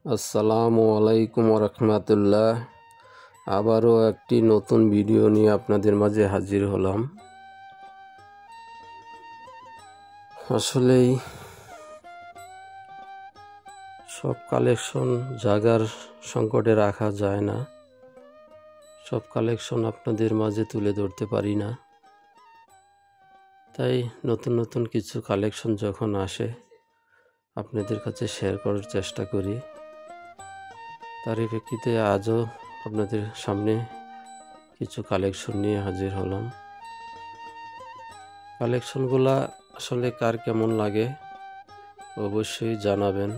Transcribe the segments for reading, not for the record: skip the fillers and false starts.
আসসালামু আলাইকুম রহমতুল্লাহ। আবারও একটি নতুন ভিডিও নিয়ে আপনাদের মাঝে হাজির হলাম। আসলেই সব কালেকশন জায়গার সংকটে রাখা যায় না, সব কালেকশন আপনাদের মাঝে তুলে ধরতে পারি না। তাই নতুন নতুন কিছু কালেকশন যখন আসে আপনাদের কাছে শেয়ার করার চেষ্টা করি। তারই প্রেক্ষিতে আজও আপনাদের সামনে কিছু কালেকশন নিয়ে হাজির হলাম। কালেকশনগুলা আসলে কার কেমন লাগে অবশ্যই জানাবেন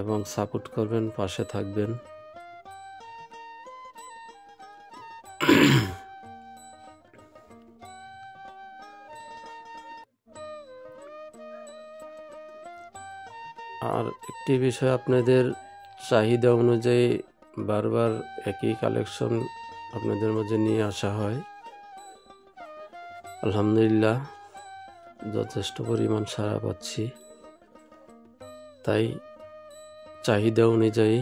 এবং সাপোর্ট করবেন, পাশে থাকবেন। আর একটি বিষয়, আপনাদের চাহিদা অনুযায়ী বারবার একই কালেকশন আপনাদের মাঝে নিয়ে আসা হয়। আলহামদুলিল্লাহ যথেষ্ট পরিমাণ সাড়া পাচ্ছি, তাই চাহিদা অনুযায়ী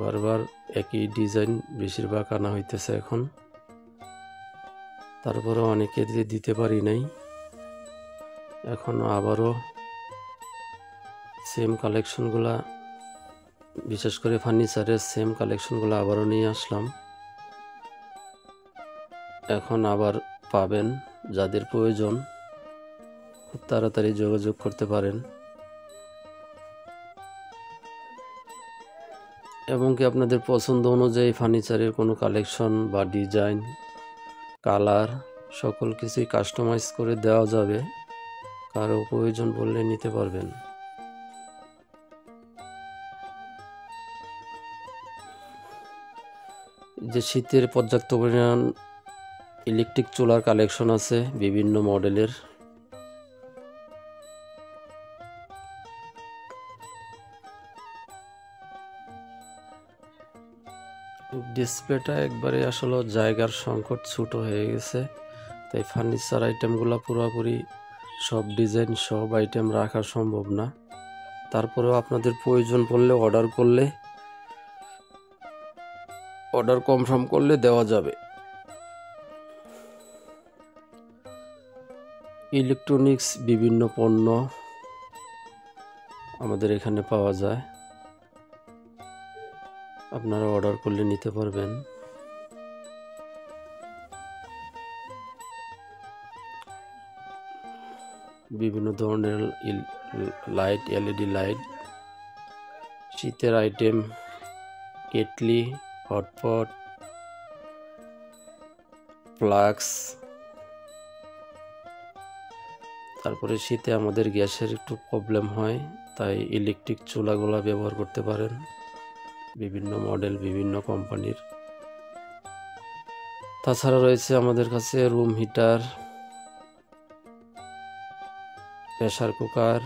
বারবার একই ডিজাইন বেশিরভাগ আনা হইতেছে এখন। তারপরে অনেকে দিতে পারি নাই, এখনও আবারও সেম কালেকশনগুলা, বিশেষ করে ফার্নিচারের সেম কালেকশনগুলো আবারও নিয়ে আসলাম। এখন আবার পাবেন, যাদের প্রয়োজন খুব তাড়াতাড়ি যোগাযোগ করতে পারেন। এবং কি আপনাদের পছন্দ অনুযায়ী ফার্নিচারের কোনো কালেকশন বা ডিজাইন, কালার সকল কিছুই কাস্টমাইজ করে দেওয়া যাবে। কারো প্রয়োজন বললে নিতে পারবেন। যে শীতের পর্যাপ্ত পরিমাণ ইলেকট্রিক চুলার কালেকশন আছে বিভিন্ন মডেলের। ডিসপ্লেটা একবারে আসলে জায়গার সংকট ছোট হয়ে গেছে, তাই ফার্নিচার আইটেমগুলো পুরোপুরি সব ডিজাইন সব আইটেম রাখা সম্ভব না। তারপরেও আপনাদের প্রয়োজন পড়লে অর্ডার কনফার্ম করলে দেওয়া যাবে। ইলেকট্রনিক্স বিভিন্ন পণ্য আমাদের এখানে পাওয়া যায়, আপনারা অর্ডার করলে নিতে পারবেন। বিভিন্ন ধরনের লাইট, এলইডি লাইট, শীতের আইটেম, কেটলি, হটপট, ফ্লাক্স। তারপরে শীতে আমাদের গ্যাসের একটু প্রবলেম হয়, তাই ইলেকট্রিক চুলাগুলো ব্যবহার করতে পারেন, বিভিন্ন মডেল বিভিন্ন কোম্পানির। তাছাড়া রয়েছে আমাদের কাছে রুম হিটার, প্রেসার কুকার,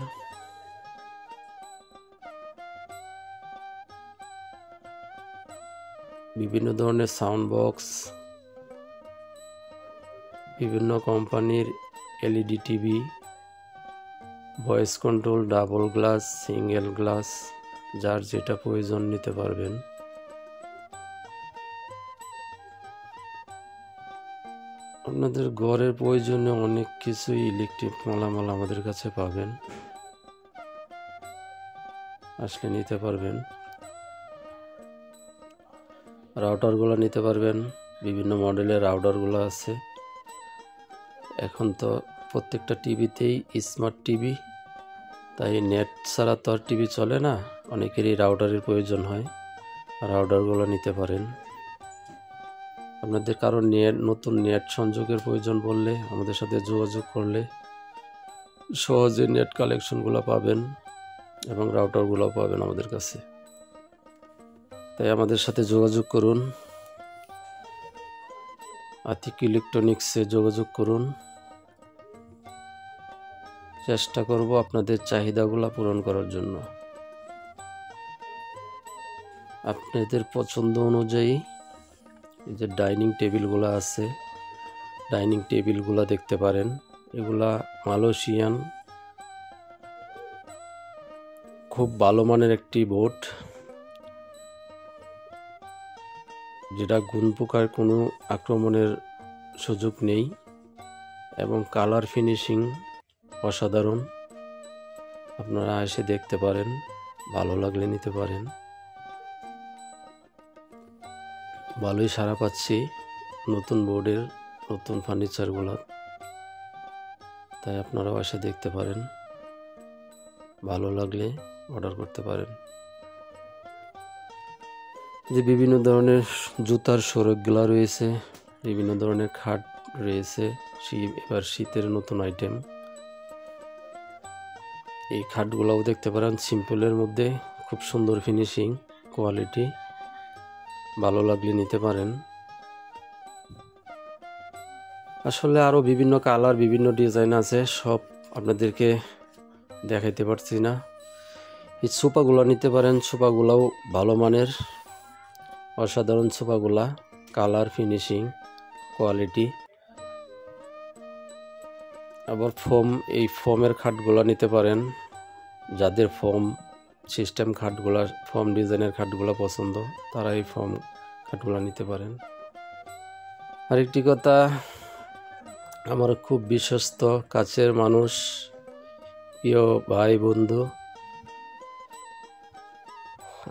বিভিন্ন ধরনের সাউন্ড বক্স, বিভিন্ন কোম্পানির LED TV, voice control, double glass, single glass, যার যেটা প্রয়োজন নিতে পারবেন। আপনাদের ঘরের প্রয়োজনে অনেক কিছুই ইলেকট্রিক মালামাল আমাদের কাছে পাবেন, আসলে নিতে পারবেন। রাউটারগুলো নিতে পারবেন, বিভিন্ন মডেলের রাউটারগুলো আছে। এখন তো প্রত্যেকটা টিভিতেই স্মার্ট টিভি, তাই নেট ছাড়া তো আর টিভি চলে না, অনেকেরই রাউটারের প্রয়োজন হয়, রাউটারগুলো নিতে পারেন। আপনাদের কারো নতুন নেট সংযোগের প্রয়োজন পড়লে আমাদের সাথে যোগাযোগ করলে সহজে নেট কালেকশনগুলো পাবেন এবং রাউটারগুলো পাবেন আমাদের কাছে। তাই আমাদের সাথে যোগাযোগ করুন, আতিক ইলেকট্রনিক্সে যোগাযোগ করুন। চেষ্টা করব আপনাদের চাহিদাগুলো পূরণ করার জন্য। আপনাদের পছন্দ অনুযায়ী এই যে ডাইনিং টেবিলগুলো আছে, ডাইনিং টেবিলগুলো দেখতে পারেন। এগুলা মালয়েশিয়ান খুব ভালো মানের একটি বোর্ড, যেটা গুণ পোকার কোনো আক্রমণের সুযোগ নেই এবং কালার ফিনিশিং অসাধারণ। আপনারা এসে দেখতে পারেন, ভালো লাগলে নিতে পারেন। ভালোই সাড়া পাচ্ছি নতুন বোর্ডের নতুন ফার্নিচারগুলো, তাই আপনারাও এসে দেখতে পারেন, ভালো লাগলে অর্ডার করতে পারেন। যে বিভিন্ন ধরনের জুতার সড়কগুলো রয়েছে, বিভিন্ন ধরনের খাট রয়েছে, এবার শীতের নতুন আইটেম। এই খাটগুলোও দেখতে পারেন, সিম্পলের মধ্যে খুব সুন্দর ফিনিশিং, কোয়ালিটি, ভালো লাগলে নিতে পারেন। আসলে আরও বিভিন্ন কালার, বিভিন্ন ডিজাইন আছে, সব আপনাদেরকে দেখাইতে পারছি না। এই সোফাগুলো নিতে পারেন, সোফাগুলোও ভালো মানের, অসাধারণ সোফাগুলা, কালার ফিনিশিং কোয়ালিটি। আবার এই ফোমের খাটগুলো নিতে পারেন, যাদের ফোম সিস্টেম খাটগুলা, ফোম ডিজাইনের খাটগুলো পছন্দ, তারা এই ফোম খাটগুলো নিতে পারেন। আরেকটি কথা, আমার খুব বিশ্বস্ত কাছের মানুষ, প্রিয় ভাই বন্ধু,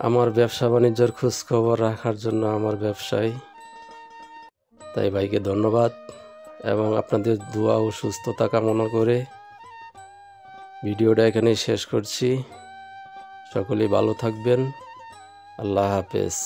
আমার ব্যবসা বাণিজ্যের খোঁজ খবর রাখার জন্য আমার ব্যবসায়, তাই ভাইকে ধন্যবাদ এবং আপনাদের দোয়া ও সুস্থতা কামনা করে ভিডিওটা এখানেই শেষ করছি। সকলেই ভালো থাকবেন। আল্লাহ হাফেজ।